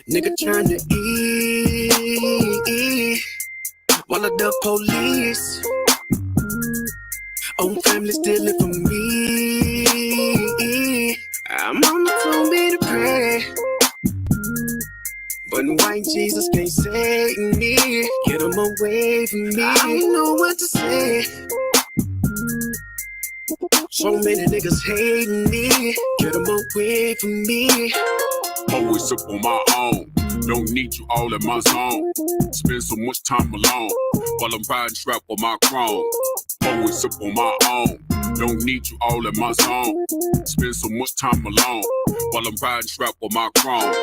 Nigga trying to eat while the police own family stealing from me. Mama told me to pray, but white Jesus can't save me. Get him away from me. I don't know what to say. So many niggas hating me. Get him away from me. Always up on my own. Don't need you all in my zone. Spend so much time alone while I'm riding strap on my chrome. Always up on my own. Don't need you all in my zone. Spend so much time alone while I'm riding strap on my chrome.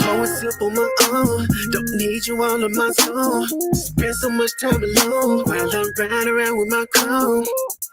Always up on my own. Don't need you all in my zone. Spend so much time alone while I'm riding around with my chrome.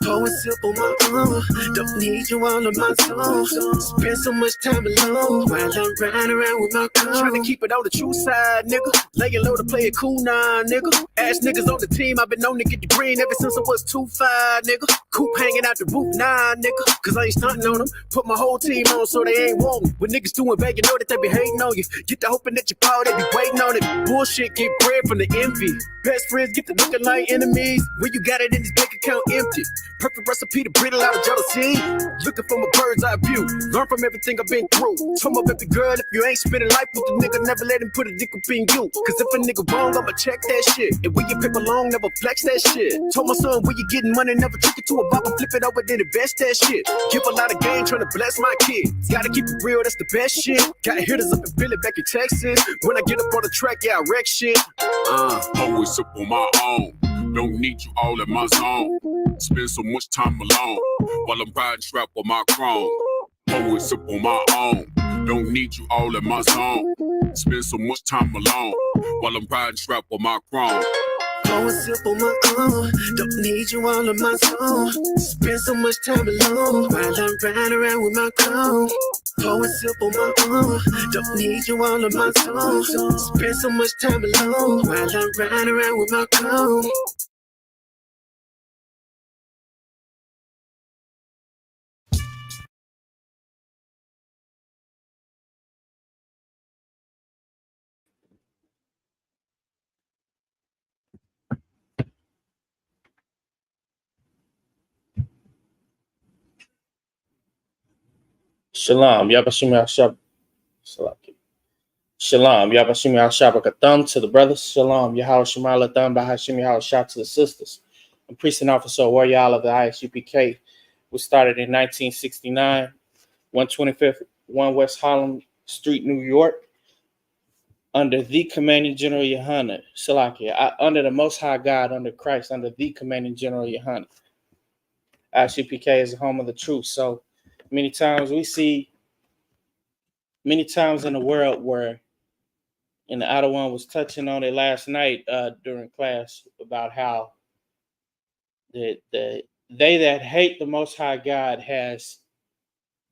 Always up on my own. Don't need you all in my zone. Spend so much time alone while I'm riding around with my chrome. Trying to keep it on the true side, nigga. Laying low to play it cool now, nigga. Ass niggas on the team, I've been known to get the green ever since I was 2'5", nigga. Coop hanging out the roof, nah, nigga. Cause I ain't stunting on them. Put my whole team on so they ain't wanting. When niggas doing bad, you know that they be hating on you. Get the hoping that you fall, they be waiting on it. Bullshit, get bread from the envy. Best friends get to looking like enemies. When you got it in this bank account empty. Perfect recipe to brittle out of jealousy. Looking from a bird's eye view. Learn from everything I've been through. Told my baby girl, if you ain't spending life with the nigga, never let him put a dick up in you. Cause if a nigga wrong, I'ma check that shit. And when you paper long, never flex that shit. Told my son, when you getting money, never trick it to a bop and flip it over, then invest that shit. Give a lot of game, trying to bless my kid. Gotta keep it real, that's the best shit. Got hitters up in Philly, back in Texas. When I get up on the track, yeah, I wreck shit. Always up on my own. Don't need you all in my zone. Spend so much time alone while I'm riding strap on my chrome. Always up on my own. Don't need you all in my zone. Spend so much time alone while I'm riding strap on my chrome. Always up on my own. Don't need you all in my zone. Spend so much time alone while I'm riding around with my chrome. Always up on my own. Don't need you all in my zone. Spend so much time alone while I'm riding around with my chrome. Shalom, Yabashim Al-Shab. Shalom, Yabashim Al-Shabak. A thumb to the brothers. Shalom, Yahweh Shemal, a thumb by Hashim Yahweh Shah to the sisters. I'm priest and officer warrior of the I.S.U.P.K. We started in 1969, 125th, 1 West Harlem Street, New York, under the commanding General Yahanna. Salakia, under the Most High God, under Christ, under the commanding General Yahanna. I.S.U.P.K. is the home of the truth. So many times we see, many times in the world where, and the other one was touching on it last night during class about how they that hate the Most High God has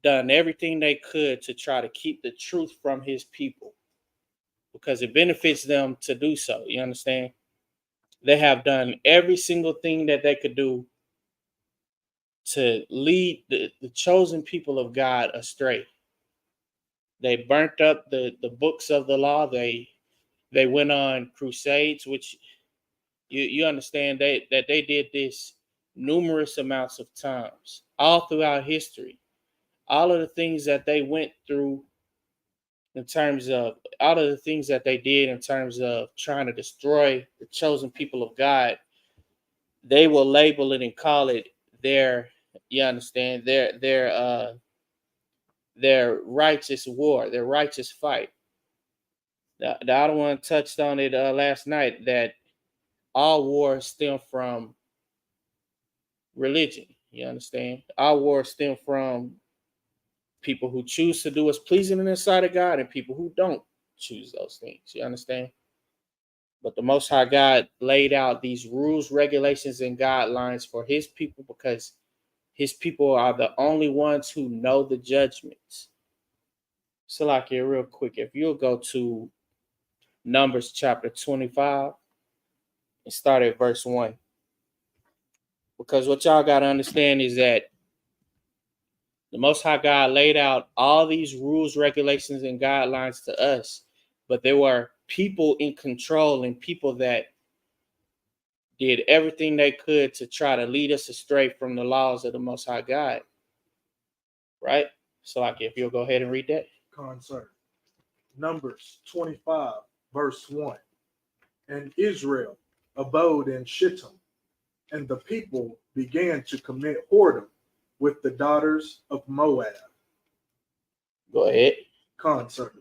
done everything they could to try to keep the truth from his people because it benefits them to do so. You understand? They have done every single thing that they could do to lead the chosen people of God astray. They burnt up the books of the law. They went on crusades, which you understand that they did this numerous amounts of times all throughout history. All of the things that they went through in terms of all of the things that they did in terms of trying to destroy the chosen people of God, they will label it and call it their, you understand, their righteous war, their righteous fight. The other one touched on it last night that all wars stem from religion. You understand? All wars stem from people who choose to do what's pleasing in the sight of God and people who don't choose those things. You understand? But the Most High God laid out these rules, regulations, and guidelines for his people because his people are the only ones who know the judgments. So, like here, real quick, if you'll go to Numbers chapter 25 and start at verse 1. Because what y'all got to understand is that The Most High God laid out all these rules, regulations, and guidelines to us, but there were people in control and people that did everything they could to try to lead us astray from the laws of the Most High God. Right? So, like, if you'll go ahead and read that. Concert. Numbers 25, verse 1. And Israel abode in Shittim, and the people began to commit whoredom with the daughters of Moab. Go ahead. Concert.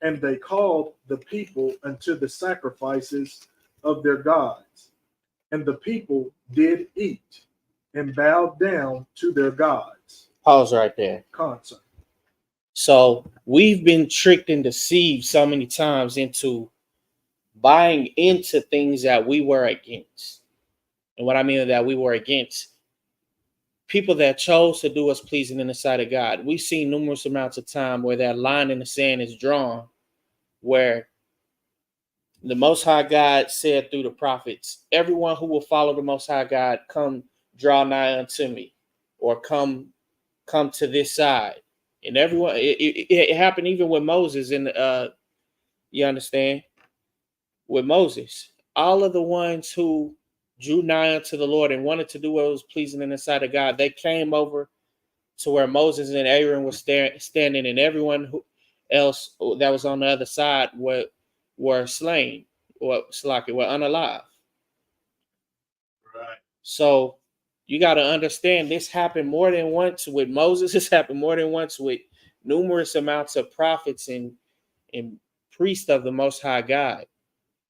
And they called the people unto the sacrifices of their gods. And the people did eat and bowed down to their gods. Pause right there. Concert. So we've been tricked and deceived so many times into buying into things that we were against. And what I mean that we were against, people that chose to do us pleasing in the sight of God. We've seen numerous amounts of time where that line in the sand is drawn, where the Most High God said through the prophets, everyone who will follow the Most High God, come draw nigh unto me, or come to this side. And everyone, it happened even with Moses, and you understand, with Moses, all of the ones who drew nigh unto the Lord and wanted to do what was pleasing in the sight of God, they came over to where Moses and Aaron were standing, and everyone else that was on the other side were slain, or were unalive. Right. So you got to understand, this happened more than once with Moses. This happened more than once with numerous amounts of prophets and priests of the Most High God.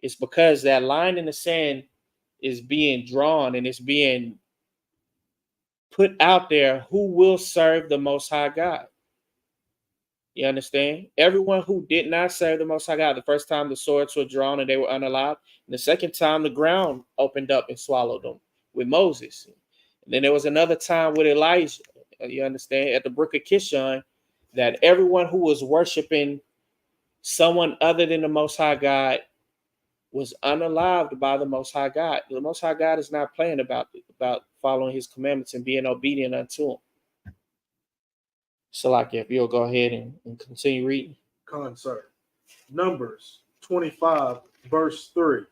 It's because that line in the sand is being drawn and it's being put out there who will serve the Most High God. You understand? Everyone who did not serve the Most High God, the first time the swords were drawn and they were unalive, and the second time the ground opened up and swallowed them with Moses. And then there was another time with Elijah, you understand, at the brook of Kishon, that everyone who was worshiping someone other than the Most High God was unalived by the Most High God. The Most High God is not playing about following his commandments and being obedient unto him. So, like, if you'll go ahead and continue reading. Concert. Numbers 25, verse 3.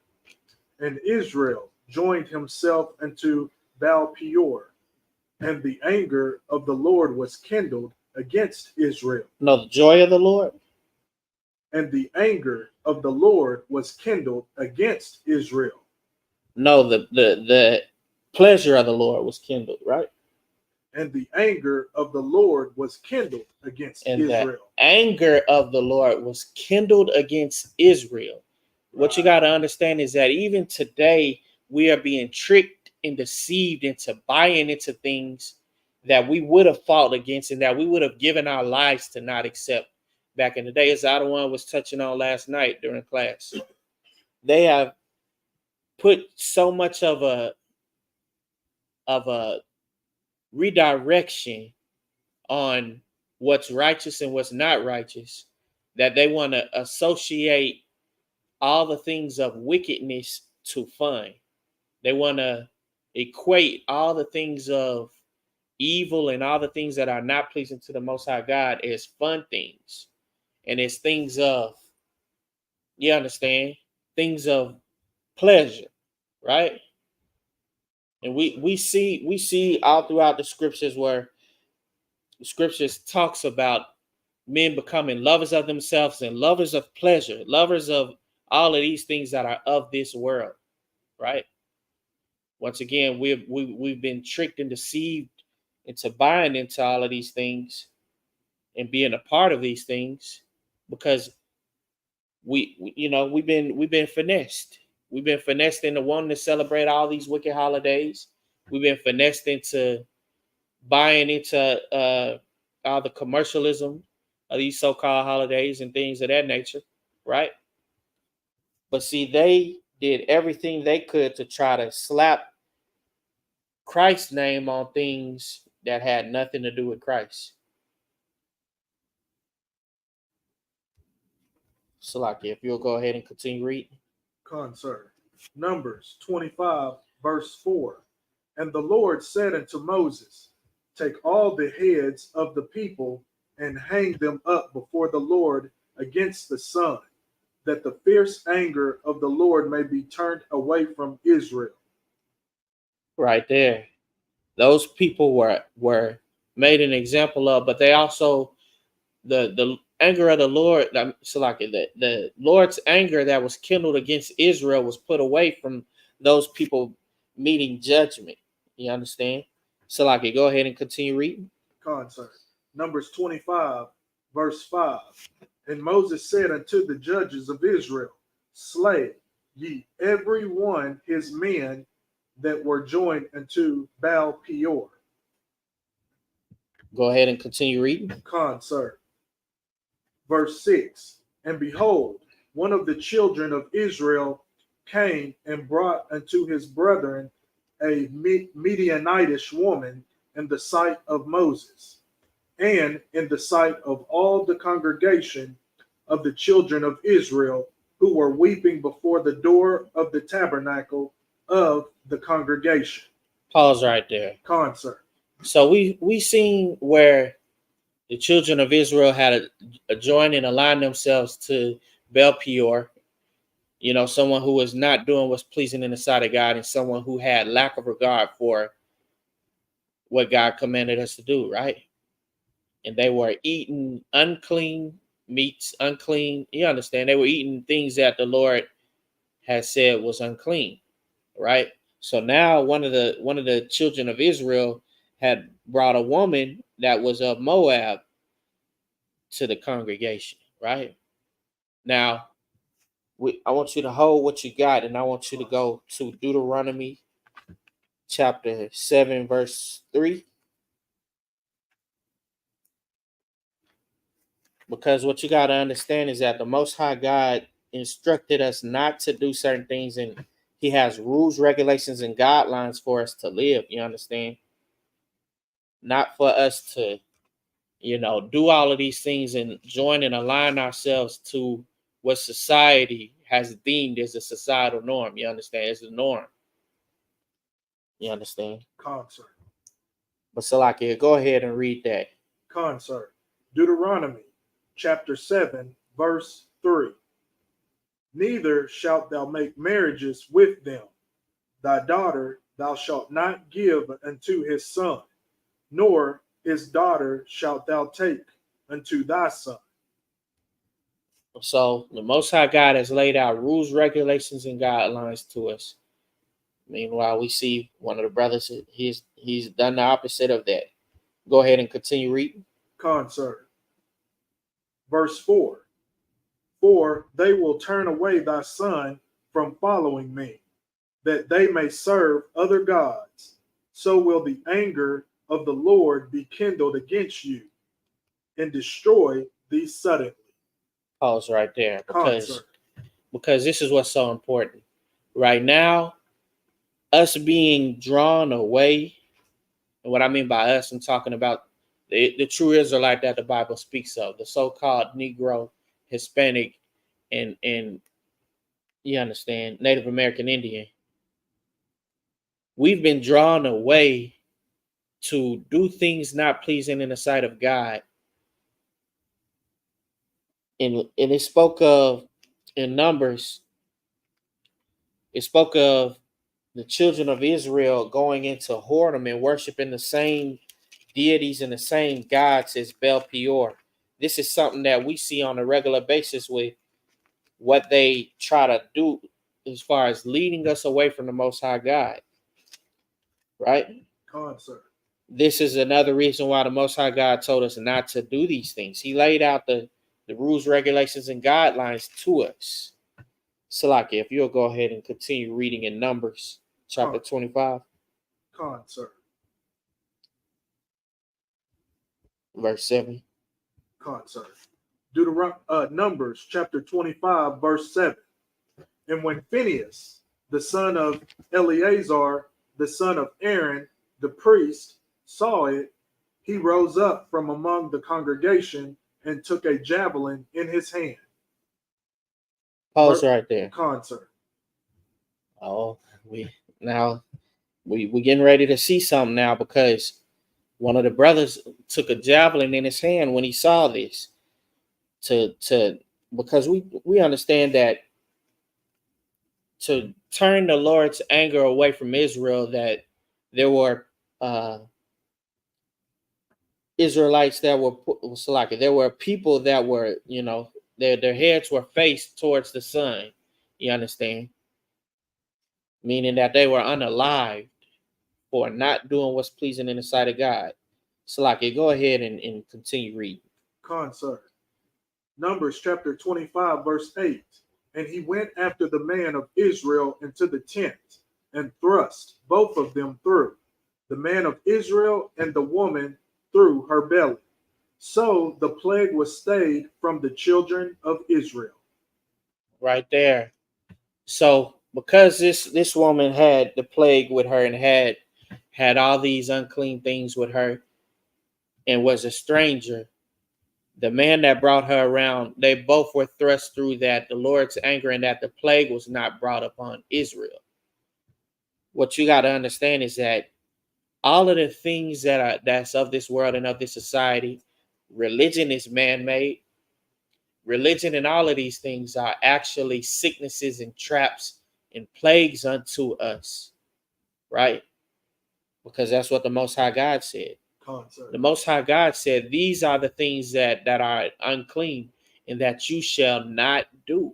And Israel joined himself unto Baal Peor, and the anger of the Lord was kindled against Israel. No, the joy of the Lord. And the anger of the Lord was kindled against Israel. No, the pleasure of the Lord was kindled, right? And the anger of the Lord was kindled against Israel. The anger of the Lord was kindled against Israel. What you got to understand is that even today, we are being tricked and deceived into buying into things that we would have fought against and that we would have given our lives to not accept back in the day. As Adawan was touching on last night during class, they have put so much of a redirection on what's righteous and what's not righteous, that they want to associate all the things of wickedness to fun. They want to equate all the things of evil and all the things that are not pleasing to the Most High God as fun things. And it's things of, you understand, things of pleasure, right? And we see all throughout the scriptures where the scriptures talks about men becoming lovers of themselves and lovers of pleasure, lovers of all of these things that are of this world, right? Once again, we've been tricked and deceived into buying into all of these things and being a part of these things because we've been finessed. We've been finessed into wanting to celebrate all these wicked holidays. We've been finessed into buying into all the commercialism of these so-called holidays and things of that nature, right? But see, they did everything they could to try to slap Christ's name on things that had nothing to do with Christ. So, like, if you'll go ahead and continue reading. Concert. Numbers 25, verse 4. And the Lord said unto Moses, take all the heads of the people and hang them up before the Lord against the sun, that the fierce anger of the Lord may be turned away from Israel. Right there. Those people were made an example of, but they also the anger of the Lord, so like the Lord's anger that was kindled against Israel was put away from those people meeting judgment. You understand? So like go ahead and continue reading. Concert. Numbers 25, verse 5. And Moses said unto the judges of Israel, slay ye every one his men that were joined unto Baal Peor. Go ahead and continue reading. Concert. Verse 6. And behold, one of the children of Israel came and brought unto his brethren a Midianitish woman in the sight of Moses, and in the sight of all the congregation of the children of Israel, who were weeping before the door of the tabernacle of the congregation. Pause right there. Concert. So we seen where the children of Israel had a join and align themselves to Baal Peor, you know, someone who was not doing what's pleasing in the sight of God, and someone who had lack of regard for what God commanded us to do, right? And they were eating unclean meats, unclean. You understand? They were eating things that the Lord had said was unclean, right? So now one of the children of Israel had brought a woman that was of Moab to the congregation, right? Now, I want you to hold what you got, and I want you to go to Deuteronomy chapter 7, verse 3. Because what you got to understand is that the Most High God instructed us not to do certain things, and he has rules, regulations, and guidelines for us to live. You understand? Not for us to, do all of these things and join and align ourselves to what society has deemed as a societal norm. You understand? It's the norm. You understand? Concert. But Salakia, go ahead and read that. Concert. Deuteronomy chapter 7, verse 3. Neither shalt thou make marriages with them. Thy daughter thou shalt not give unto his son, nor his daughter shalt thou take unto thy son. So the Most High God has laid out rules, regulations, and guidelines to us. Meanwhile, we see one of the brothers, he's done the opposite of that. Go ahead and continue reading. Concert. Verse 4. For they will turn away thy son from following me, that they may serve other gods. So will the anger of the Lord be kindled against you, and destroy thee suddenly. Pause right there, Concert. because this is what's so important. Right now, us being drawn away, and what I mean by us, I'm talking about the true Israelite that the Bible speaks of, the so-called Negro, Hispanic, and you understand, Native American Indian. We've been drawn away to do things not pleasing in the sight of God. And it spoke of, in Numbers, it spoke of the children of Israel going into whoredom and worshiping the same deities and the same gods as Baal Peor. This is something that we see on a regular basis with what they try to do as far as leading us away from the Most High God. Right? Concert. This is another reason why the Most High God told us not to do these things. He laid out the rules, regulations, and guidelines to us. Salaki, if you'll go ahead and continue reading in Numbers chapter 25. Concert. Verse 7. Concert. Numbers chapter 25, verse 7. And when Phinehas, the son of Eleazar, the son of Aaron, the priest, saw it, he rose up from among the congregation and took a javelin in his hand. Pause right there. Concert. Oh, we getting ready to see something now, because One of the brothers took a javelin in his hand when he saw this, to because we understand that to turn the Lord's anger away from Israel, that there were Israelites that were like, there were people that were, their heads were faced towards the sun. You understand? Meaning that they were unalived for not doing what's pleasing in the sight of God. So like, go ahead and continue reading. Concert. Numbers chapter 25, verse 8. And he went after the man of Israel into the tent and thrust both of them through, the man of Israel and the woman through her belly. So the plague was stayed from the children of Israel. Right there. So because this woman had the plague with her and had all these unclean things with her and was a stranger, the man that brought her around, they both were thrust through that the Lord's anger and that the plague was not brought upon Israel. What you got to understand is that all of the things that's of this world and of this society, religion is man-made. Religion and all of these things are actually sicknesses and traps and plagues unto us, right? Because that's what the Most High God said. The Most High God said, these are the things that are unclean and that you shall not do,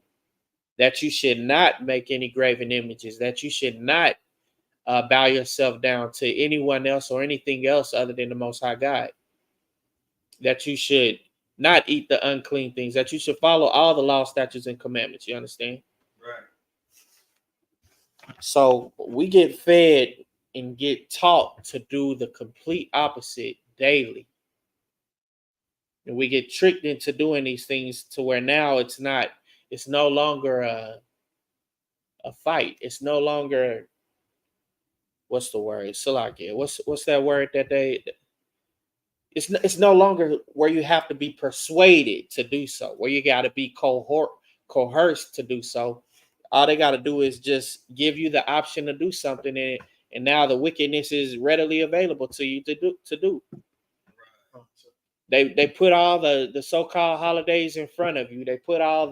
that you should not make any graven images, that you should not bow yourself down to anyone else or anything else other than the Most High God, that you should not eat the unclean things, that you should follow all the law, statutes, and commandments. You understand? Right. So we get fed and get taught to do the complete opposite daily. And we get tricked into doing these things to where now it's no longer a fight. It's no longer, what's the word? Salakia. What's that word that it's no longer where you have to be persuaded to do so, where you got to be coerced to do so. All they got to do is just give you the option to do something, and now the wickedness is readily available to you to do. They put all the so-called holidays in front of you. They put all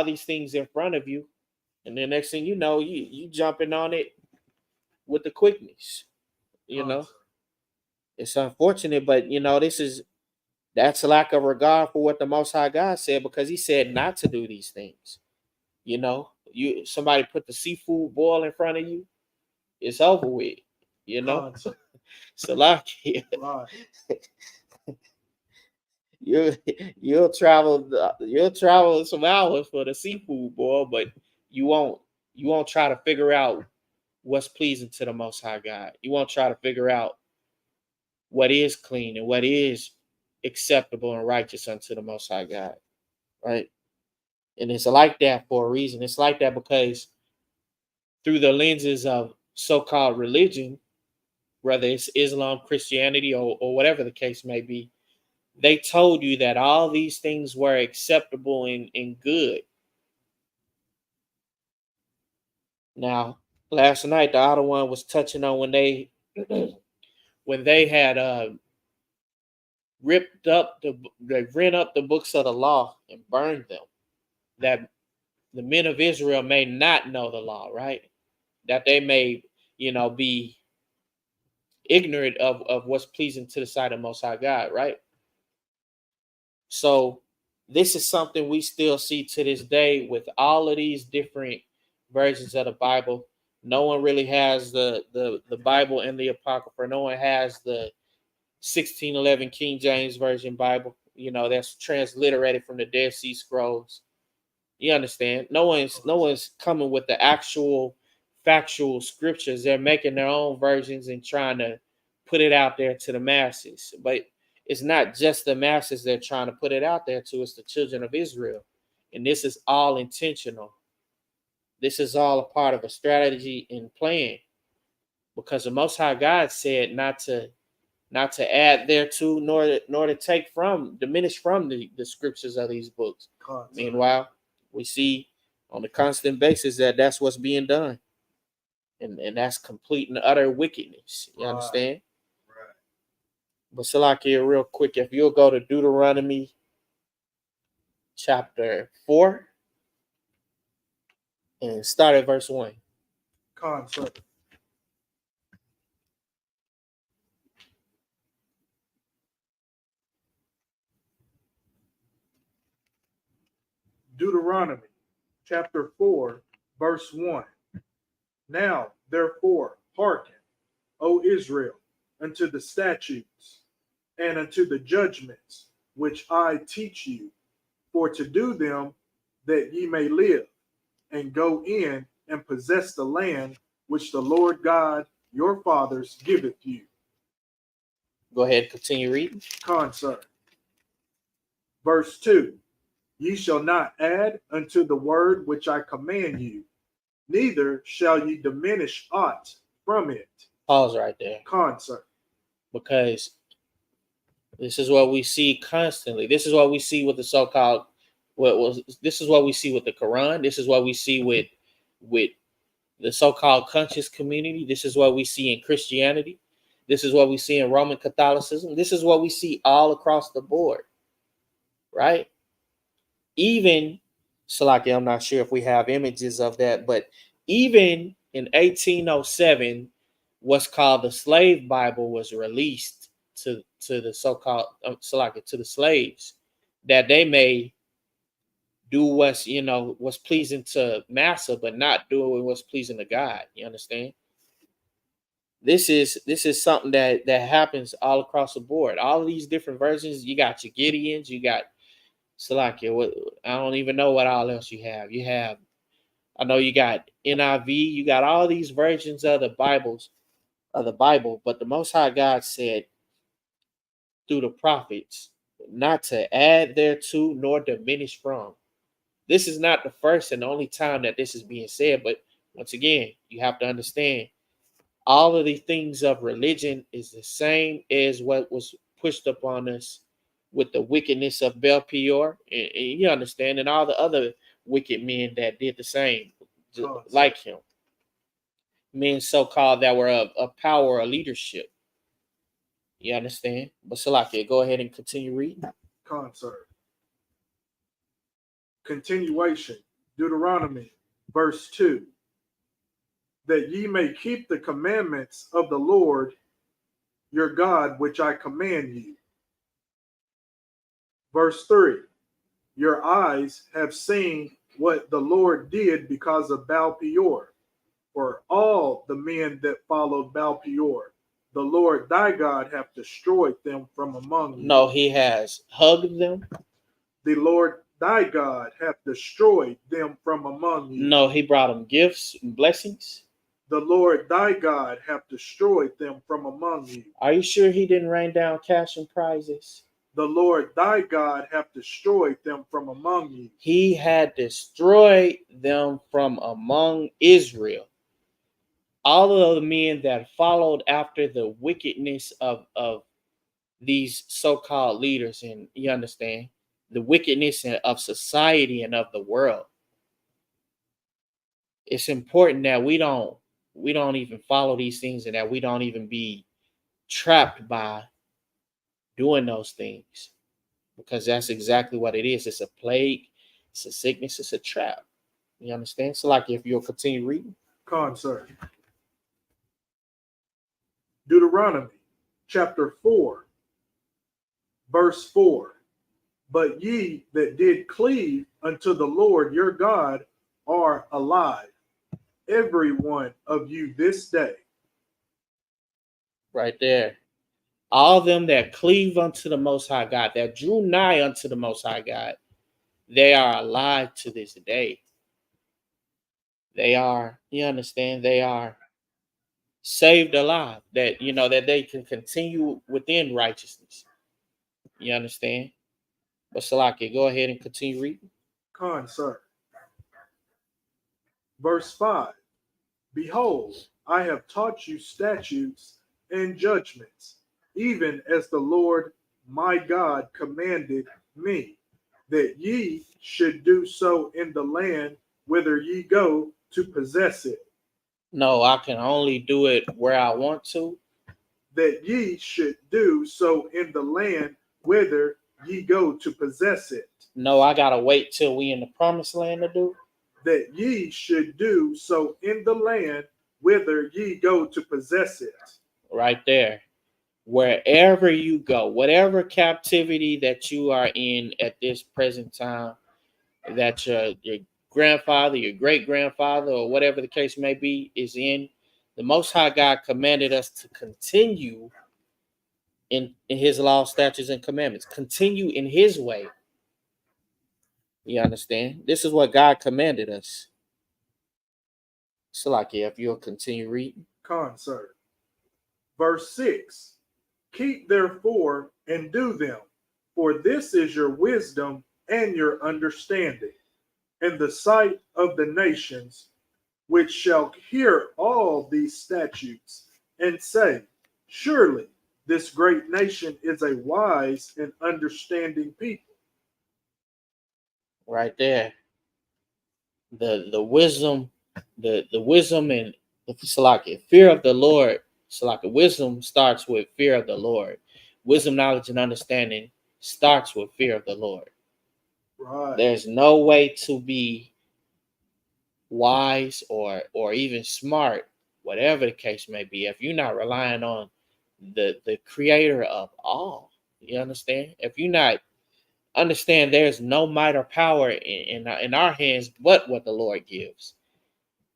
these things in front of you, and the next thing you know, you jumping on it with the quickness. You know, it's unfortunate, but that's a lack of regard for what the Most High God said, because He said not to do these things. Somebody put the seafood boil in front of you, it's over with. So like you'll travel some hours for the seafood boil, but you won't try to figure out what's pleasing to the Most High God. You won't try to figure out what is clean and what is acceptable and righteous unto the Most High God, right? And it's like that for a reason. It's like that because through the lenses of so-called religion, whether it's Islam, Christianity, or whatever the case may be, they told you that all these things were acceptable and good. Now, last night, the other one was touching on when they had they rent up the books of the law and burned them, that the men of Israel may not know the law, right? That they may, be ignorant of what's pleasing to the sight of Most High God, right? So this is something we still see to this day with all of these different versions of the Bible. No one really has the Bible and the Apocrypha. No one has the 1611 King James Version Bible, that's transliterated from the Dead Sea Scrolls. You understand? No one's coming with the actual factual scriptures. They're making their own versions and trying to put it out there to the masses. But it's not just the masses they're trying to put it out there to, it's the children of Israel. And this is all intentional. This is all a part of a strategy and plan, because the Most High God said not to add thereto, nor to diminish from the scriptures of these books. Meanwhile, we see on a constant basis that that's what's being done. And that's complete and utter wickedness. You understand? But Salakia, real quick, if you'll go to Deuteronomy chapter 4 and start at verse 1. Concept. Deuteronomy chapter 4, verse 1. Now, therefore, hearken, O Israel, unto the statutes and unto the judgments which I teach you, for to do them that ye may live, and go in and possess the land which the Lord God your fathers giveth you. Go ahead, continue reading. Concert. Verse 2. Ye shall not add unto the word which I command you, neither shall ye diminish aught from it. Pause right there. Concert. Because this is what we see constantly. This is what we see with the so-called this is what we see with the Quran. This is what we see with the so-called conscious community. This is what we see in Christianity. This is what we see in Roman Catholicism. This is what we see all across the board, right? Even, Salaki, I'm not sure if we have images of that, but even in 1807, what's called the Slave Bible was released to the so-called Salaki, to the slaves, that they may do what's pleasing to Massa, but not doing what's pleasing to God. You understand? This is something that happens all across the board. All of these different versions. You got your Gideons, you got Salakia. What, I don't even know what all else you have. I know you got NIV. You got all these versions of the Bible, but the Most High God said through the prophets not to add thereto nor diminish from. This is not the first and the only time that this is being said, but once again, you have to understand all of the things of religion is the same as what was pushed upon us with the wickedness of Bel Peor, and you understand, and all the other wicked men that did the same, like him. Men so-called that were of power or leadership. You understand? But Salakia, go ahead and continue reading. Concert. Continuation. Deuteronomy, verse 2. That ye may keep the commandments of the Lord your God, which I command you. Verse 3. Your eyes have seen what the Lord did because of Baal Peor, for all the men that followed Baal Peor, the Lord thy God hath destroyed them from among you. No, he has hugged them. The Lord thy God hath destroyed them from among you. No, he brought them gifts and blessings. The Lord thy God hath destroyed them from among you. Are you sure he didn't rain down cash and prizes? The Lord thy God hath destroyed them from among you. He had destroyed them from among Israel. All of the men that followed after the wickedness of these so-called leaders, and you understand, the wickedness of society and of the world. It's important that we don't even follow these things, and that we don't even be trapped by doing those things, because that's exactly what it is. It's a plague, it's a sickness, it's a trap. You understand? So, like, if you'll continue reading. Concert. Deuteronomy chapter 4, verse 4. But ye that did cleave unto the Lord your God are alive, every one of you this day. Right there. All them that cleave unto the Most High God, that drew nigh unto the Most High God, they are alive to this day. They are, you understand, they are saved alive, that, that they can continue within righteousness. You understand? But Salaki, go ahead and continue reading. Concert. Verse 5. Behold, I have taught you statutes and judgments, even as the Lord my God commanded me, that ye should do so in the land whither ye go to possess it. No, I can only do it where I want to, that ye should do so in the land whither ye go to possess it. No, I gotta wait till we in the promised land to do. That ye should do so in the land whither ye go to possess it. Right there. Wherever you go, whatever captivity that you are in at this present time, that your grandfather, your great grandfather, or whatever the case may be, is in, the Most High God commanded us to continue in His law, statutes, and commandments. Continue in His way. You understand? This is what God commanded us. So, like, if you'll continue reading. Concert. Verse 6. Keep therefore and do them, for this is your wisdom and your understanding in the sight of the nations, which shall hear all these statutes and say, surely this great nation is a wise and understanding people. Right there. The wisdom, the wisdom and the Salaki, fear of the Lord. Salaki, wisdom starts with fear of the Lord. Wisdom, knowledge, and understanding starts with fear of the Lord. Right. There's no way to be wise or even smart, whatever the case may be, if you're not relying on the creator of all. You understand? If you're not understand there's no might or power in our hands but what the Lord gives.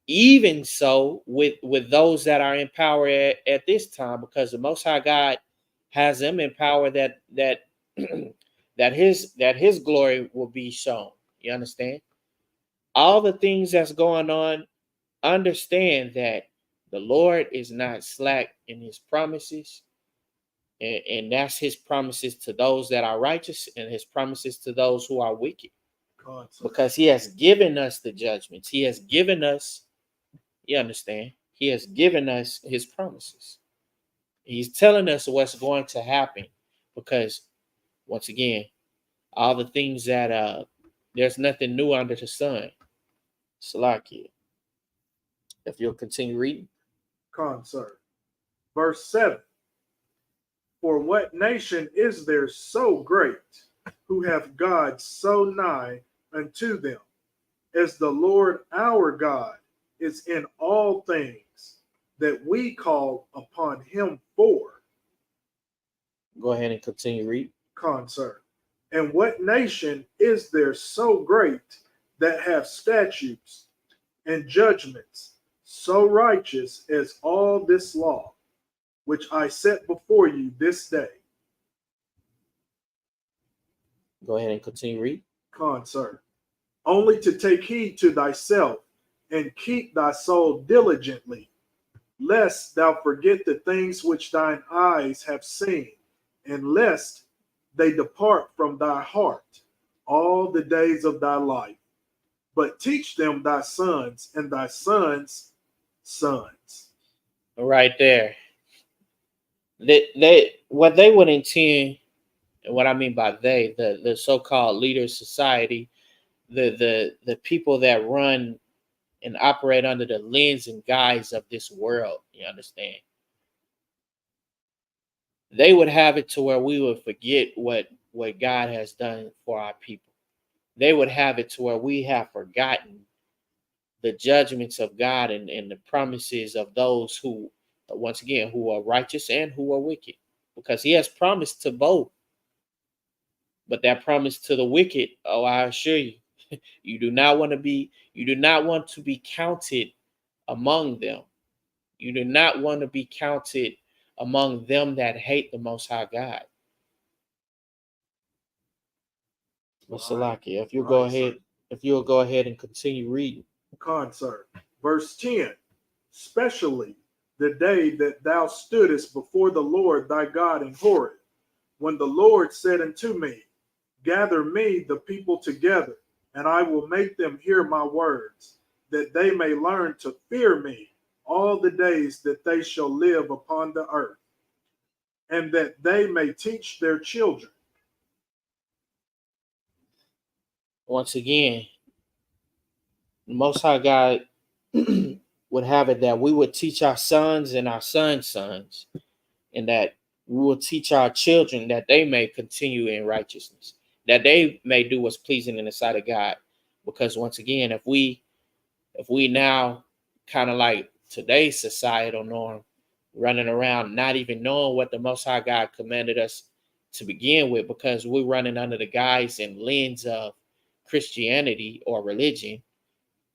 Even so with those that are in power at this time, because the Most High God has them in power that that his glory will be shown. You understand? All the things that's going on, understand that the Lord is not slack in His promises, and that's His promises to those that are righteous and His promises to those who are wicked. Because He has given us the judgments. He has given us, you understand? He has given us His promises. He's telling us what's going to happen, because once again, all the things that there's nothing new under the sun. Salakia. If you'll continue reading. Concert. Verse 7. For what nation is there so great, who have God so nigh unto them, as the Lord our God is in all things that we call upon Him for? Go ahead and continue reading. Concert. And what nation is there so great that have statutes and judgments so righteous as all this law, which I set before you this day? Go ahead and continue reading. Concert. Only to take heed to thyself and keep thy soul diligently, lest thou forget the things which thine eyes have seen, and lest they depart from thy heart all the days of thy life. But teach them thy sons and thy sons' sons. Right there. They what they would intend, and what I mean by they, the so-called leaders society, the people that run and operate under the lens and guise of this world, you understand? They would have it to where we would forget what God has done for our people. They would have it to where we have forgotten the judgments of God and the promises of those who, once again, who are righteous and who are wicked. Because He has promised to both. But that promise to the wicked, oh, I assure you, you do not want to be counted among them. You do not want to be counted among them that hate the Most High God. Salaki, if you'll go ahead and continue reading. Concert. Verse 10. Especially the day that thou stoodest before the Lord thy God in Horeb, when the Lord said unto me, gather me the people together, and I will make them hear my words, that they may learn to fear me all the days that they shall live upon the earth, and that they may teach their children. Once again, the Most High God would have it that we would teach our sons and our sons' sons, and that we will teach our children that they may continue in righteousness, that they may do what's pleasing in the sight of God. Because once again, if we now kind of like today's societal norm, running around not even knowing what the Most High God commanded us to begin with, because we're running under the guise and lens of Christianity or religion,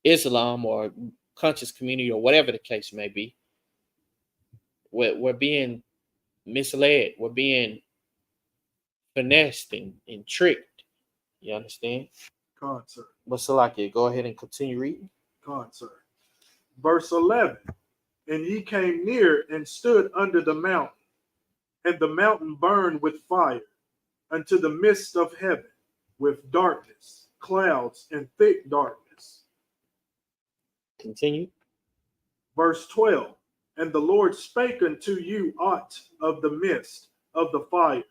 Islam or conscious community or whatever the case may be, we're being misled. We're being finessed and tricked. You understand? Concert. But Salakia, go ahead and continue reading. Concert. Verse 11. And ye came near and stood under the mountain, and the mountain burned with fire unto the midst of heaven, with darkness, clouds, and thick darkness. Continue. Verse 12. And the Lord spake unto you aught of the midst of the fire.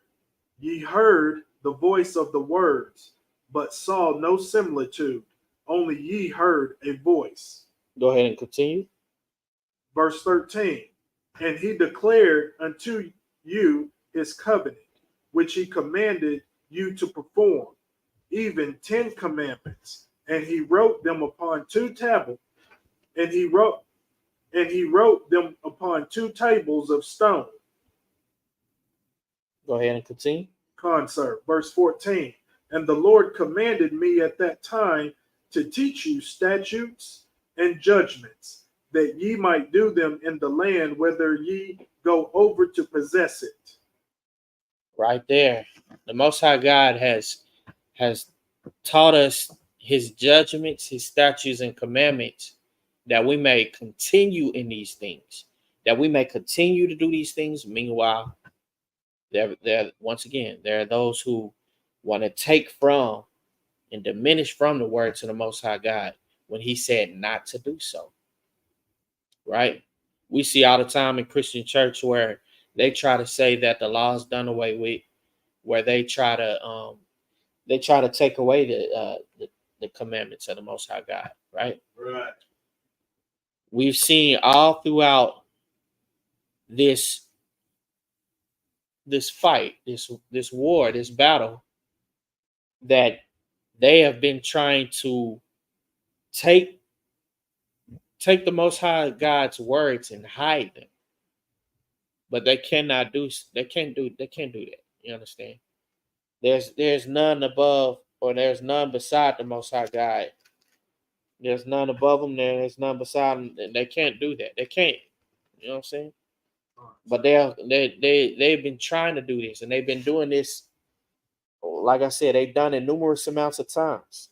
Ye heard the voice of the words, but saw no similitude, only ye heard a voice. Go ahead and continue. Verse 13. And he declared unto you his covenant, which he commanded you to perform, even 10 commandments. And he wrote them upon 2 tablets, and he wrote them upon 2 tables of stone. Go ahead and continue. Concert. Verse 14. And the Lord commanded me at that time to teach you statutes and judgments, that ye might do them in the land whither ye go over to possess it. Right there. The Most High God has taught us his judgments, his statutes, and commandments, that we may continue in these things, that we may continue to do these things. Meanwhile, there once again, there are those who want to take from and diminish from the words of the Most High God when he said not to do so. Right? We see all the time in Christian church where they try to say that the law is done away with, where they try to take away the commandments of the Most High God. Right? Right. We've seen all throughout this fight, this war, this battle, that they have been trying to take the Most High God's words and hide them, but they can't do that. You understand? There's none above, or there's none beside the Most High God. There's none above them. There's none beside them. And they can't do that. They can't. You know what I'm saying? But they've been trying to do this, and they've been doing this. Like I said, they've done it numerous amounts of times.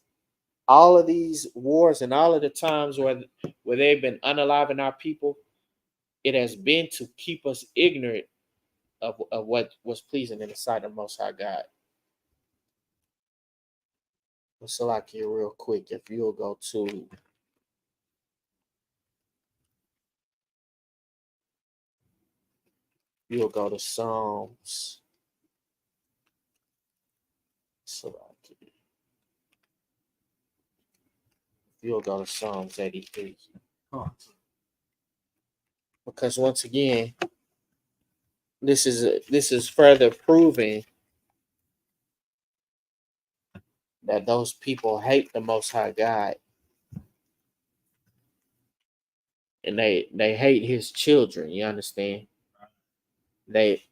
All of these wars and all of the times where they've been unaliving our people, it has been to keep us ignorant of what was pleasing in the sight of the Most High God. Let's select here real quick. If you'll go to Psalms. You'll go to Psalms 83. Because once again, this is further proving that those people hate the Most High God, and they hate his children. You understand? They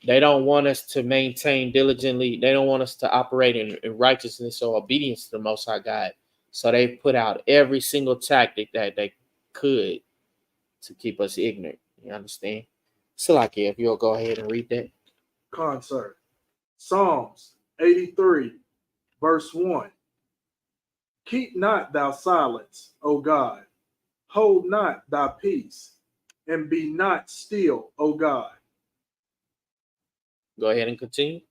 don't want us to maintain diligently. They don't want us to operate in righteousness or obedience to the Most High God. So they put out every single tactic that they could to keep us ignorant. You understand? So, like, if you'll go ahead and read that. Concert. Psalms 83, verse 1. Keep not thou silence, O God. Hold not thy peace, and be not still, O God. Go ahead and continue.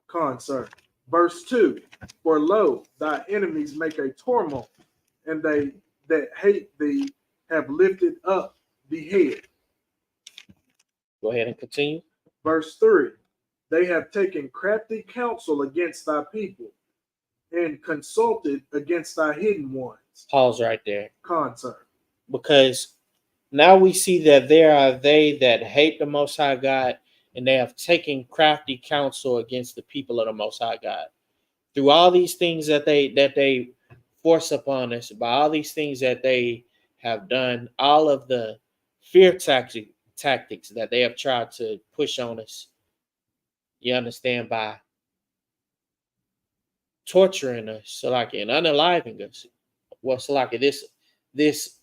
Concert. Verse 2. For lo, thy enemies make a tumult, and they that hate thee have lifted up the head. Go ahead and continue. Verse 3. They have taken crafty counsel against thy people, and consulted against thy hidden ones. Pause right there. Concert. Because Now we see that there are they that hate the Most High God, and they have taken crafty counsel against the people of the Most High God. Through all these things that they force upon us, by all these things that they have done, all of the tactics that they have tried to push on us, you understand, by torturing us, so like, and unaliving us. Well, so like this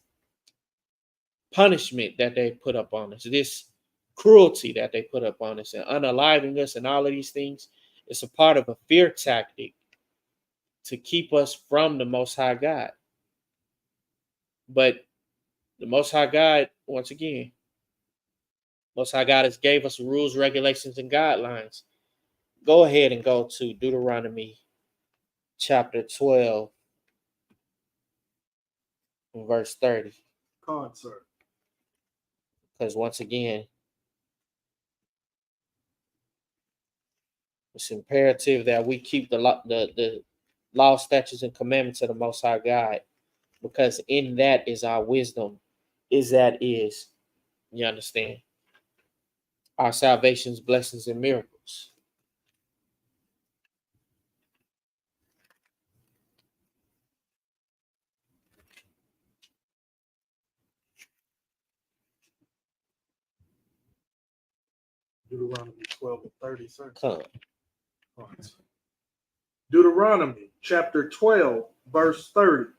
punishment that they put up on us, this cruelty that they put up on us, and unaliving us, and all of these things, it's a part of a fear tactic to keep us from the Most High God. But the Most High God, once again, Most High God has gave us rules, regulations, and guidelines. Go ahead and go to Deuteronomy chapter 12, verse 30. Concert. Because once again, it's imperative that we keep the law, statutes, and commandments of the Most High God, because in that is our wisdom. Is you understand, our salvation's blessings and miracles. Deuteronomy 12 and 30, sir. Come. Concert. Deuteronomy chapter 12, verse 30.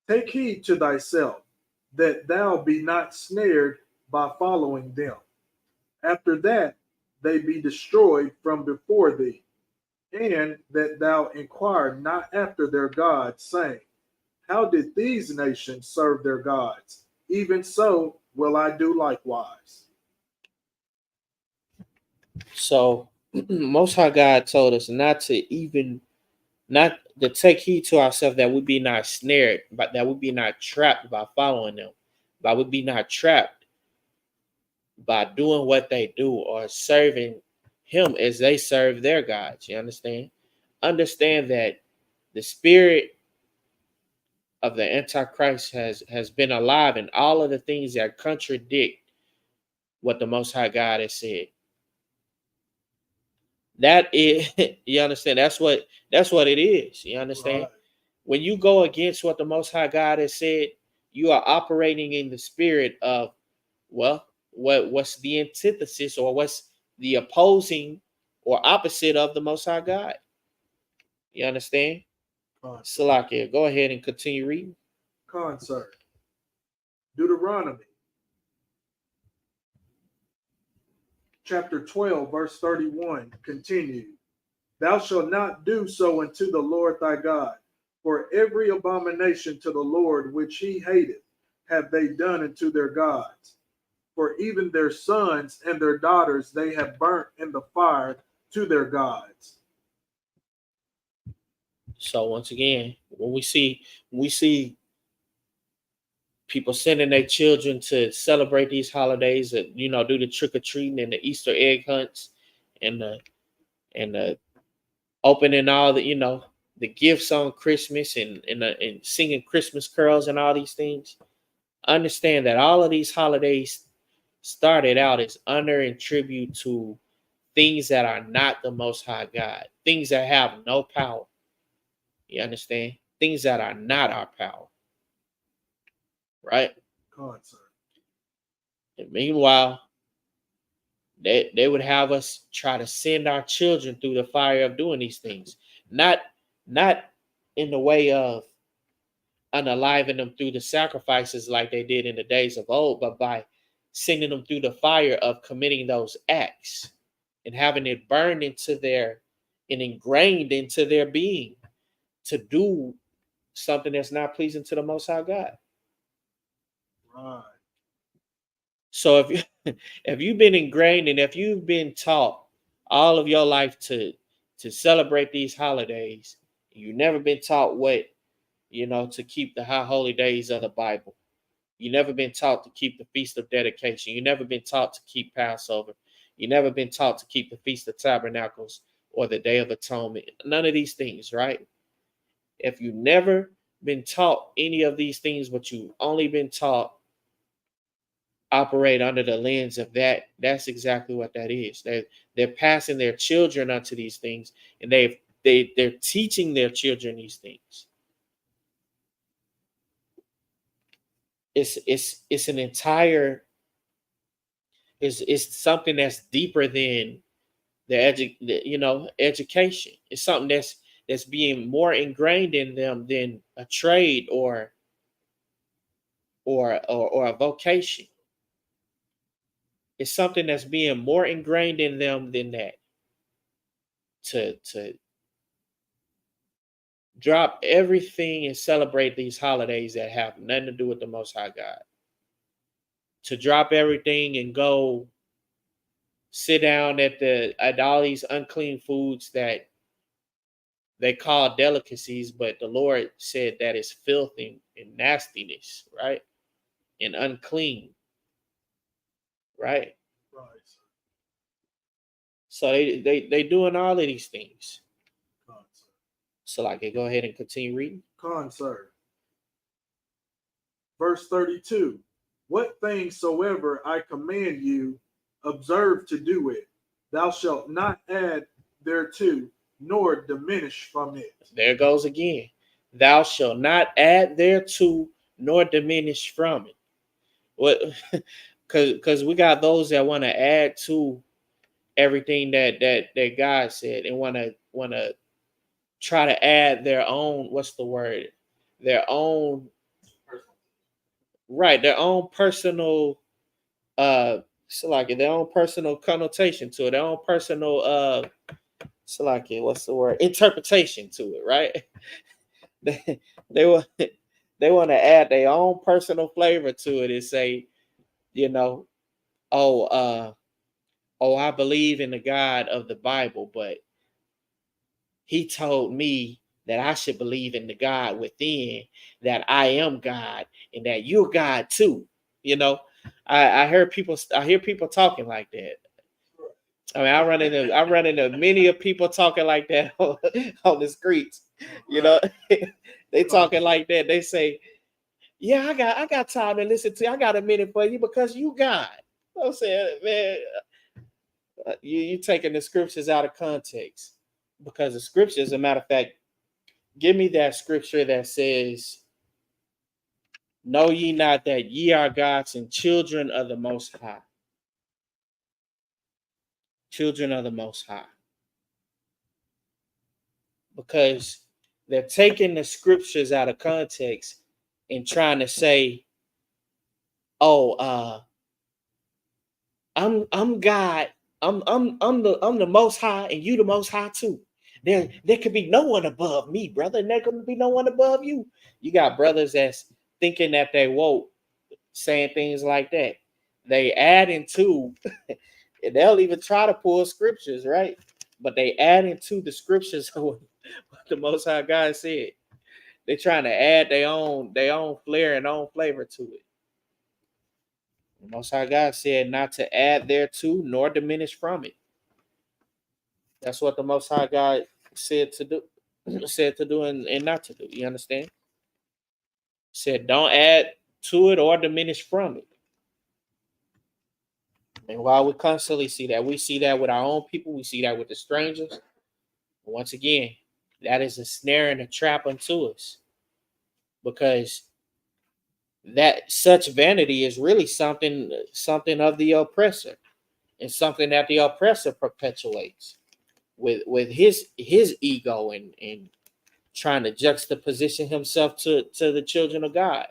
Take heed to thyself, that thou be not snared by following them. After that, they be destroyed from before thee, and that thou inquire not after their gods, saying, how did these nations serve their gods? Even so will I do likewise. So Most High God told us not to take heed to ourselves, that we be not snared, but that we be not trapped by following them, but we be not trapped by doing what they do or serving him as they serve their gods. You understand? Understand that the spirit of the Antichrist has been alive in all of the things that contradict what the Most High God has said. That is, you understand? That's what it is. You understand? Right. When you go against what the Most High God has said, you are operating in the spirit of, well, what's the antithesis, or what's the opposing or opposite of the Most High God? You understand? Salakia, go ahead and continue reading. Concert. Deuteronomy chapter 12, verse 31 continued. Thou shalt not do so unto the Lord thy God, for every abomination to the Lord which he hateth have they done unto their gods. For even their sons and their daughters they have burnt in the fire to their gods. So once again, when we see people sending their children to celebrate these holidays, do the trick or treating and the Easter egg hunts, and the opening all the gifts on Christmas, and singing Christmas carols and all these things. Understand that all of these holidays started out as honor and tribute to things that are not the Most High God, things that have no power. You understand? Things that are not our power, right? Concert. And meanwhile, they would have us try to send our children through the fire of doing these things, not in the way of unaliving them through the sacrifices like they did in the days of old, but by sending them through the fire of committing those acts and having it burned into their and ingrained into their being to do something that's not pleasing to the Most High God. Right. So if you've been ingrained, and if you've been taught all of your life to celebrate these holidays, you've never been taught to keep the high holy days of the Bible. You've never been taught to keep the Feast of Dedication. You've never been taught to keep Passover. You've never been taught to keep the Feast of Tabernacles or the Day of Atonement. None of these things, right? If you've never been taught any of these things, but you've only been taught operate under the lens of that, that's exactly what that is. They're passing their children unto these things, and they're teaching their children these things. It's an entire, it's something that's deeper than education. It's something that's being more ingrained in them than a trade or a vocation. It's something that's being more ingrained in them than that. To drop everything and celebrate these holidays that have nothing to do with the Most High God. To drop everything and go sit down at all these unclean foods that they call delicacies, but the Lord said that is filth and nastiness, right? And unclean, right? Right. So they doing all of these things. Con, sir. So like, go ahead and continue reading. Con, sir. Verse 32. What things soever I command you, observe to do it. Thou shalt not add thereto, nor diminish from it. There it goes again. Thou shalt not add thereto, nor diminish from it. What? Because we got those that want to add to everything that God said, and want to try to add their own, what's the word? Their own, right? Their own personal, so like their own personal connotation to it, their own personal, so like what's the word? Interpretation to it, right? they want they want to add their own personal flavor to it and say, oh, I believe in the God of the Bible, but he told me that I should believe in the God within, that I am God and that you're God too. I hear people talking like that. I mean, I run into many of people talking like that on the streets. They talking like that. They say, "Yeah, I got time to listen to you. I got a minute for you because you God." I'm saying, man, you taking the scriptures out of context, because the scriptures, as a matter of fact, give me that scripture that says, "Know ye not that ye are gods and children of the Most High." Children of the Most High. Because they're taking the scriptures out of context and trying to say, "Oh, I'm God. I'm the Most High, and you the Most High too. There could be no one above me, brother, and there could be no one above you." You got brothers that's thinking that they woke, saying things like that. They add into, and they'll even try to pull scriptures, right? But they add into the scriptures what the Most High God said. They're trying to add their own flair and own flavor to it. The Most High God said not to add thereto nor diminish from it. That's what the Most High God said to do, and not to do. You understand? Said don't add to it or diminish from it. And while we constantly see that, we see that with our own people, we see that with the strangers. Once again, that is a snare and a trap unto us, because that such vanity is really something of the oppressor, and something that the oppressor perpetuates with his ego and trying to juxtaposition himself to the children of God.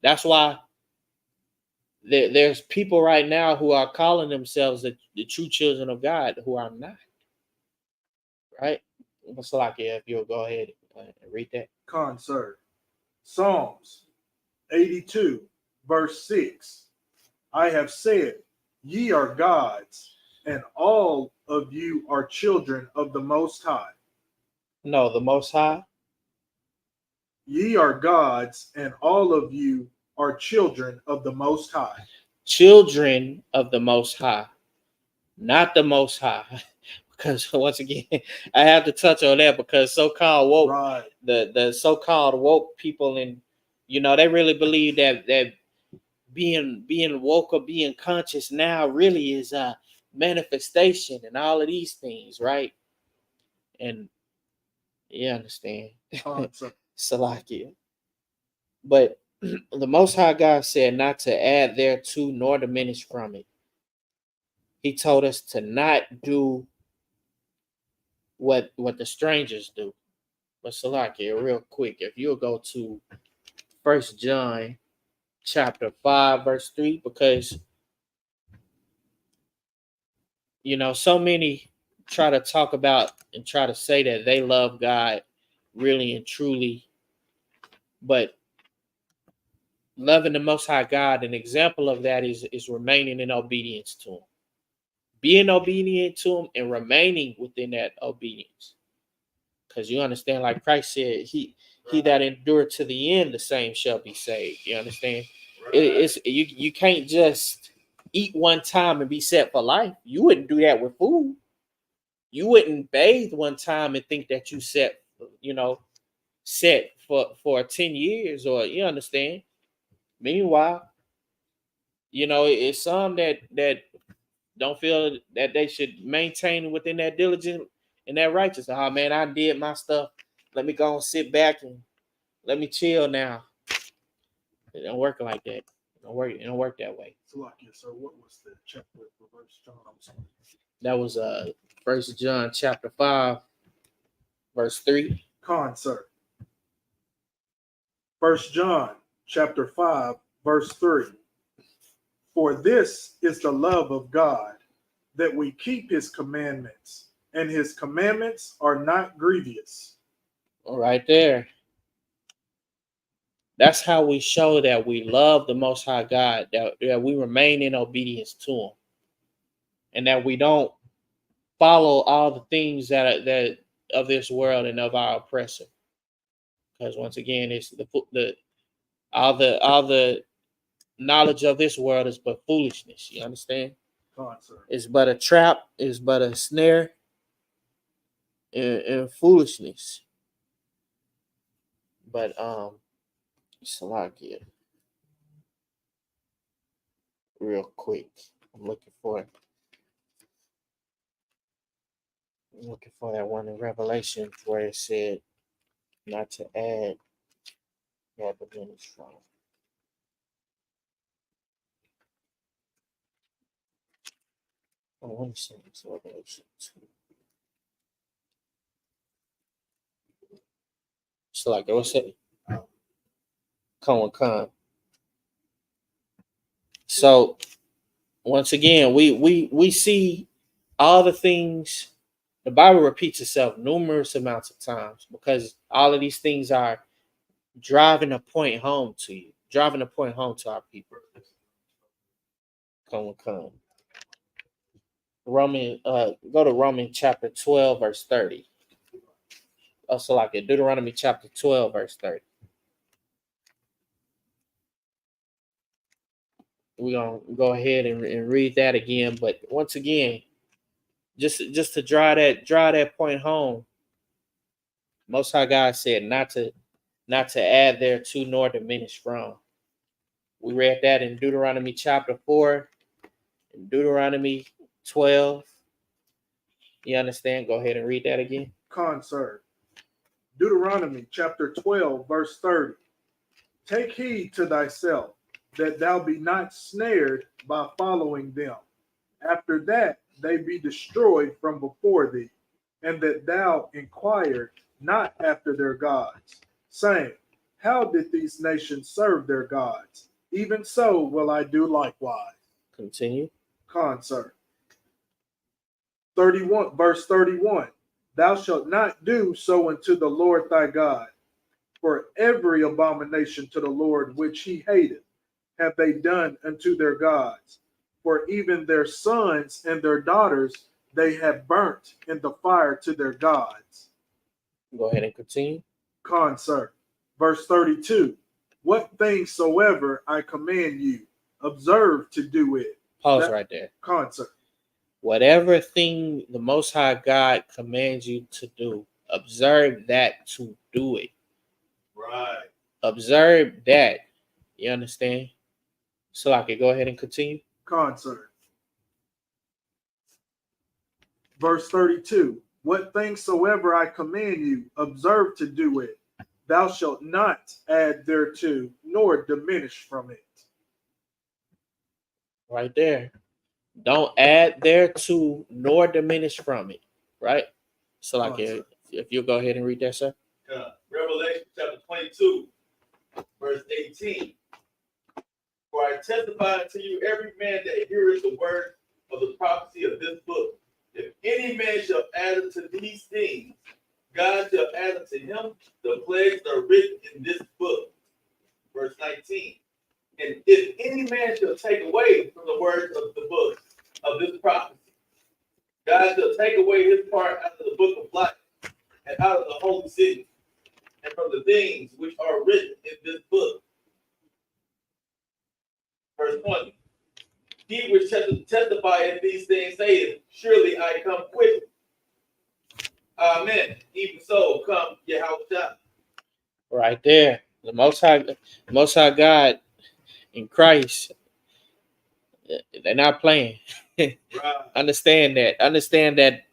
That's why there's people right now who are calling themselves the true children of God who are not. Right? So like, yeah, if you'll go ahead and read that. Con, sir. Psalms 82, verse 6. I have said, ye are gods, and all of you are children of the Most High. No, the Most High. Ye are gods, and all of you are children of the Most High. Children of the Most High, not the Most High. Because once again, I have to touch on that, because so-called woke, the so-called woke people, and they really believe that being woke or being conscious now really is a manifestation and all of these things, right? And you understand. Concept. Salakia. But the Most High God said not to add thereto nor diminish from it. He told us to not do what the strangers do. But Salakia, real quick, if you'll go to 1 John chapter 5, verse 3, because so many try to talk about and try to say that they love God really and truly, but loving the Most High God, an example of that is remaining in obedience to Him, being obedient to Him, and remaining within that obedience. Because you understand, like Christ said, he that endured to the end, the same shall be saved. You understand? It's you can't just eat one time and be set for life. You wouldn't do that with food. You wouldn't bathe one time and think that you set for 10 years, or you understand. Meanwhile, it's some that don't feel that they should maintain within that diligence and that righteousness. Oh man, I did my stuff. Let me go and sit back and let me chill now. It don't work like that. It don't work that way. Salakia, sir, what was the chapter for verse John? I'm sorry. That was 1 John chapter 5, verse 3. Sir. 1 John chapter 5, verse 3. For this is the love of God, that we keep his commandments, and his commandments are not grievous. All right there. That's how we show that we love the Most High God, that we remain in obedience to Him, and that we don't follow all the things that of this world and of our oppressor. Because once again, it's all the knowledge of this world is but foolishness. You understand? Sir. It's but a trap. It's but a snare and foolishness. But Salakia, real quick, I'm looking for that one in Revelation where it said not to add that diminish from. I want to say it's Revelation 2. So like what's it? Con. So once again, we see all the things. The Bible repeats itself numerous amounts of times because all of these things are driving a point home to you, driving a point home to our people. Come. Go to Romans chapter 12, verse 30. Also like it, Deuteronomy chapter 12, verse 30. We're gonna go ahead and read that again. But once again, just to draw that point home, Most High God said not to add thereto nor diminish from. We read that in Deuteronomy chapter 4, in Deuteronomy 12. You understand? Go ahead and read that again. Sir. Deuteronomy chapter 12, verse 30. Take heed to thyself, that thou be not snared by following them. After that, they be destroyed from before thee, and that thou inquire not after their gods, saying, how did these nations serve their gods? Even so will I do likewise. Continue. Sir. 31, verse 31. Thou shalt not do so unto the Lord thy God, for every abomination to the Lord which he hateth have they done unto their gods. For even their sons and their daughters they have burnt in the fire to their gods. Go ahead and continue. Sir. Verse 32. What things soever I command you, observe to do it. Pause right there. Sir. Whatever thing the Most High God commands you to do, observe that to do it. Right. Observe that. You understand? Salaki, go ahead and continue. Concert. Verse 32. What things soever I command you, observe to do it. Thou shalt not add thereto, nor diminish from it. Right there. Don't add thereto, nor diminish from it. Right? Salaki, if you'll go ahead and read that, sir. Revelation chapter 22, verse 18. For I testify unto you, every man that heareth the word of the prophecy of this book, if any man shall add unto these things, God shall add unto him the plagues that are written in this book. Verse 19. And if any man shall take away from the words of the book of this prophecy, God shall take away his part out of the book of life and out of the holy city and from the things which are written in this book. Verse 20. He which testifieth these things saith, surely I come quickly. Amen. Even so, come Yahweh. Right there. The Most High God in Christ, they're not playing. Right. Understand that. Understand that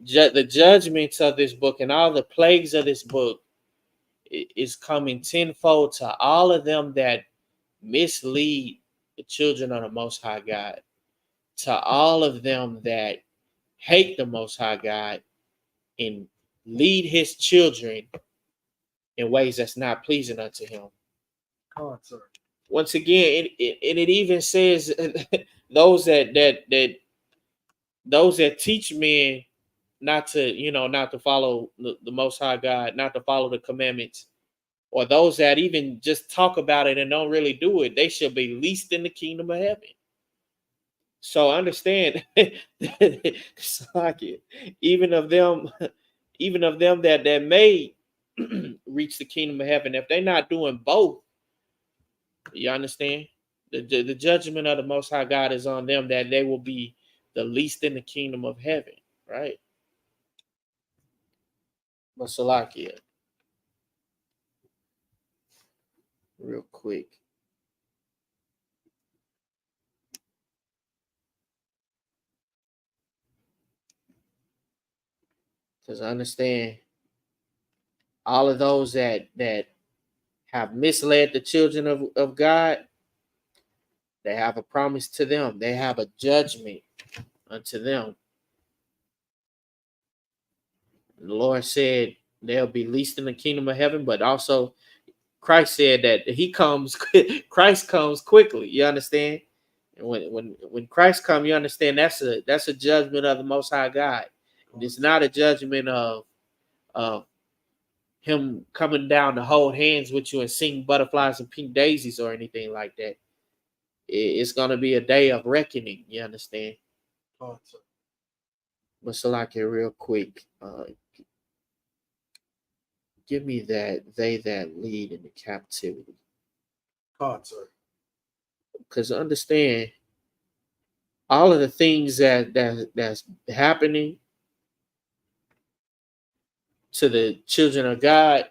the judgments of this book and all the plagues of this book is coming tenfold to all of them that mislead the children of the Most High God, to all of them that hate the Most High God and lead his children in ways that's not pleasing unto him. Concert. Once again, it even says those that teach men not to follow the Most High God, not to follow the commandments, or those that even just talk about it and don't really do it, they shall be least in the kingdom of heaven. So understand, even of them that may reach the kingdom of heaven, if they're not doing both, you understand? The judgment of the Most High God is on them, that they will be the least in the kingdom of heaven, right? But Salakia, real quick. Because I understand all of those that have misled the children of God, they have a promise to them. They have a judgment unto them. The Lord said they'll be least in the kingdom of heaven, but also Christ said that Christ comes quickly. You understand? And when Christ comes, you understand that's a judgment of the Most High God. It's not a judgment of him coming down to hold hands with you and sing butterflies and pink daisies or anything like that. It's going to be a day of reckoning. You understand? Concert. But Salakia, real quick, give me that they that lead in the captivity. Concert. Because understand, all of the things that's happening to the children of God,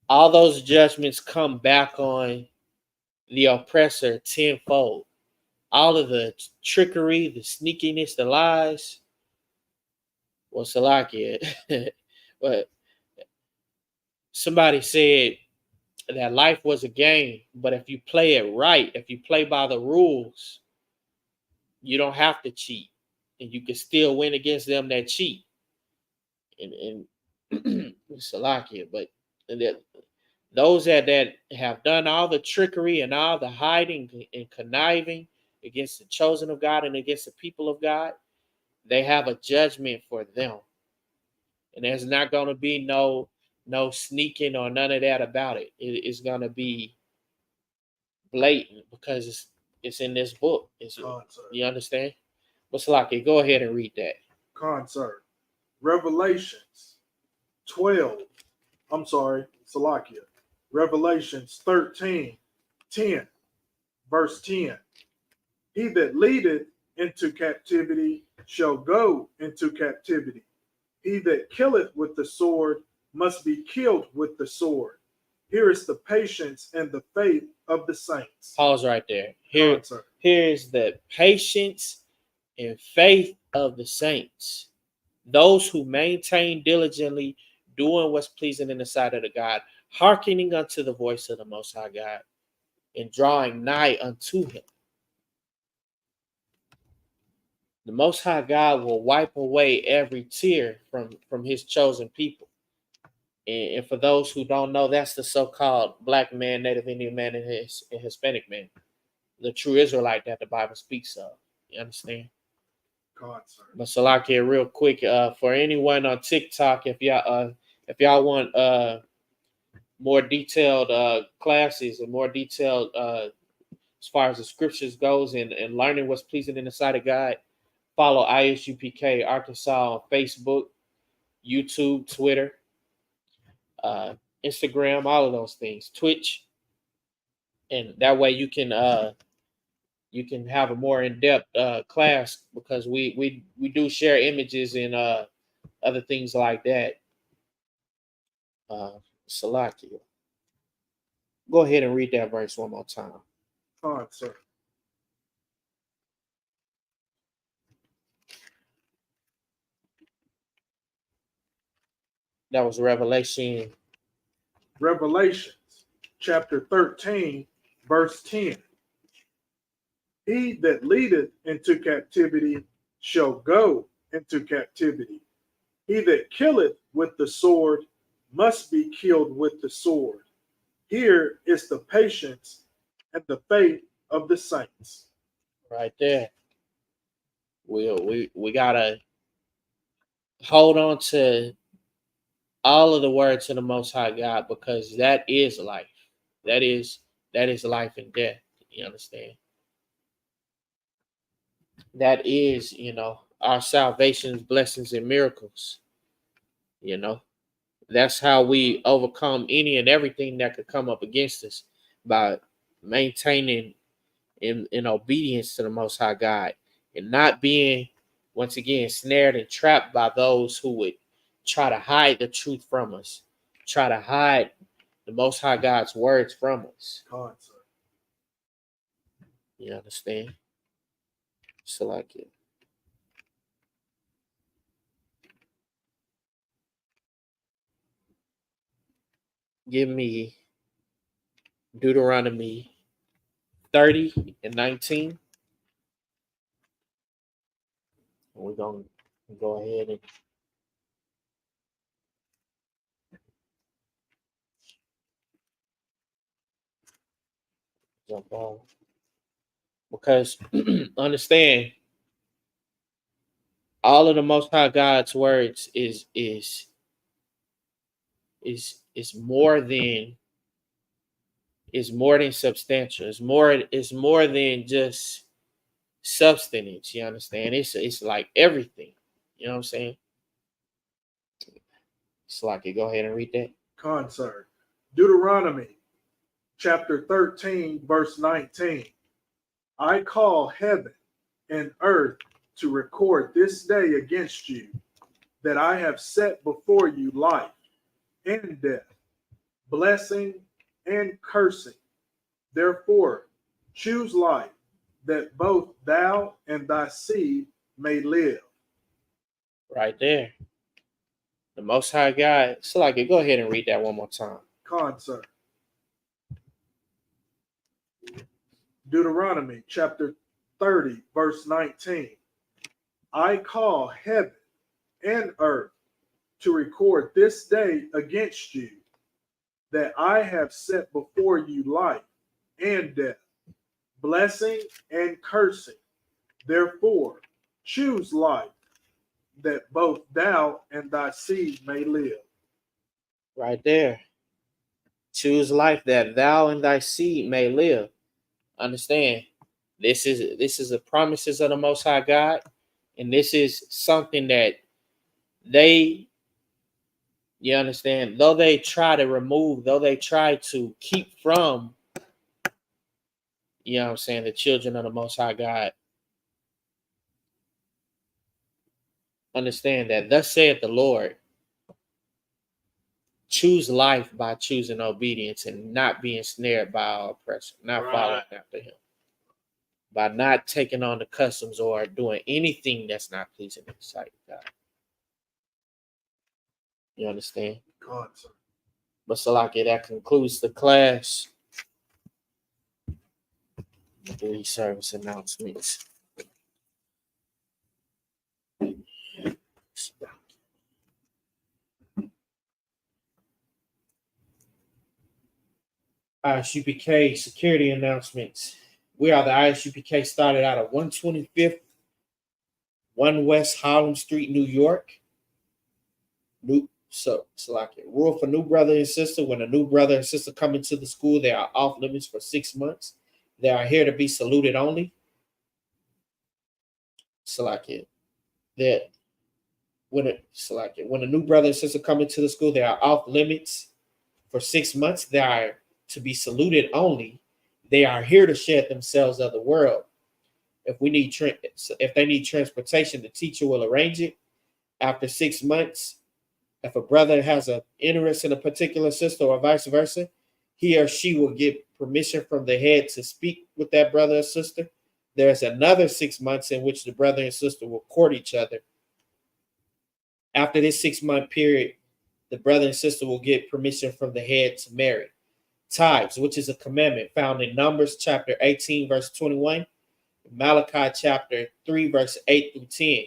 all those judgments come back on the oppressor tenfold. All of the trickery, the sneakiness, the lies. Well, Salakia, but somebody said that life was a game, but if you play it right, if you play by the rules, you don't have to cheat, and you can still win against them that cheat. And Salakia, but those that have done all the trickery and all the hiding and conniving against the chosen of God and against the people of God, they have a judgment for them. And there's not going to be no sneaking or none of that about it. It's going to be blatant because it's in this book. You understand? But Salaki, go ahead and read that. Concert. Revelations 12. I'm sorry, Salakia. Revelations 13:10, verse 10. He that leadeth into captivity shall go into captivity. He that killeth with the sword must be killed with the sword. Here is the patience and the faith of the saints. Pause right there. Go on, sir. Here's the patience and faith of the saints. Those who maintain diligently, doing what's pleasing in the sight of the God, hearkening unto the voice of the Most High God, and drawing nigh unto him. The Most High God will wipe away every tear from his chosen people. And for those who don't know, that's the so-called black man, Native Indian man, and Hispanic man, the true Israelite that the Bible speaks of. You understand? God, sir. But Salakia, real quick, for anyone on TikTok, if y'all want more detailed classes and more detailed as far as the scriptures goes and learning what's pleasing in the sight of God, follow I.S.U.P.K Arkansas on Facebook, YouTube, Twitter, Instagram, all of those things, Twitch, and that way you can have a more in-depth class, because we do share images and other things like that. Salakia, go ahead and read that verse one more time. God, sir. That was Revelations chapter 13, verse 10. He that leadeth into captivity shall go into captivity. He that killeth with the sword must be killed with the sword. Here is the patience and the faith of the saints. right there. We gotta hold on to all of the words of the Most High God, because that is life. That is life and death. You understand? That is, our salvation's blessings and miracles. That's how we overcome any and everything that could come up against us, by maintaining in obedience to the Most High God, and not being, once again, snared and trapped by those who would try to hide the truth from us, try to hide the Most High God's words from us. God, sir. You understand? So like it. Give me Deuteronomy 30 and 19. We're going to go ahead and jump on. Because understand, all of the Most High God's words is more than substantial. It's more than just substance. You understand? It's like everything. You know what I'm saying? It's like it. Go ahead and read that. God, sir. Deuteronomy chapter 13, verse 19. I call heaven and earth to record this day against you, that I have set before you life and death, blessing and cursing. Therefore, choose life, that both thou and thy seed may live. Right there. The Most High God. So like it. Go ahead and read that one more time. God, sir. Deuteronomy chapter 30, verse 19. I call heaven and earth to record this day against you, that I have set before you life and death, blessing and cursing. Therefore, choose life, that both thou and thy seed may live. Right there. Choose life, that thou and thy seed may live. Understand? This is the promises of the Most High God, and this is something that you understand, though they try to keep from, you know what I'm saying, the children of the Most High God. Understand that thus saith the Lord, choose life by choosing obedience and not being snared by our oppression, not following after him, by not taking on the customs or doing anything that's not pleasing in the sight of God. You understand? God, sir. But Salaki, that concludes the class. These service announcements. I.S.U.P.K security announcements. We are the I.S.U.P.K started out at 125th 1 West Harlem Street, New York. Rule for new brother and sister. When a new brother and sister come into the school, they are off limits for 6 months. They are here to be saluted only. That when a new brother and sister come into the school, they are off limits for 6 months. They are to be saluted only. They are here to shed themselves of the world. If they need transportation, the teacher will arrange it. After 6 months, if a brother has an interest in a particular sister or vice versa, he or she will get permission from the head to speak with that brother or sister. There's another 6 months in which the brother and sister will court each other. After this 6-month period, the brother and sister will get permission from the head to marry. Tithes, which is a commandment found in Numbers chapter 18, verse 21, Malachi chapter 3, verse 8 through 10.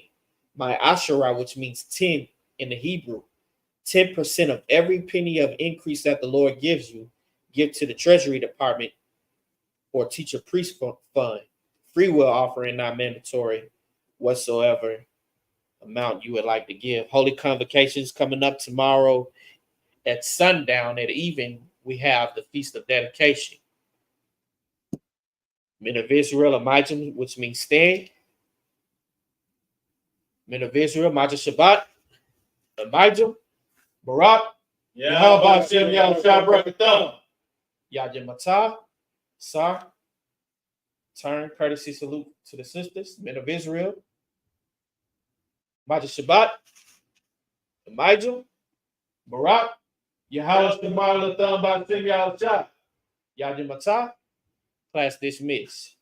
My Asherah, which means 10 in the Hebrew, 10% of every penny of increase that the Lord gives you, give to the Treasury Department or teacher priest fund. Free will offering, not mandatory whatsoever amount you would like to give. Holy Convocations coming up tomorrow at sundown. At even, we have the Feast of Dedication. Men of Israel, Amijam, which means stand. Men of Israel, Majah Shabbat, Amijam, Barak, Yahweh Hashem, Yahweh Shabbat, Yajim Matah, Sar. Turn courtesy salute to the sisters, men of Israel. Majah Shabbat, Amijam, Barak, Yahweh Shemar Latham Ba'Shem Yahweh Shah. Yajim Matah. Class dismissed.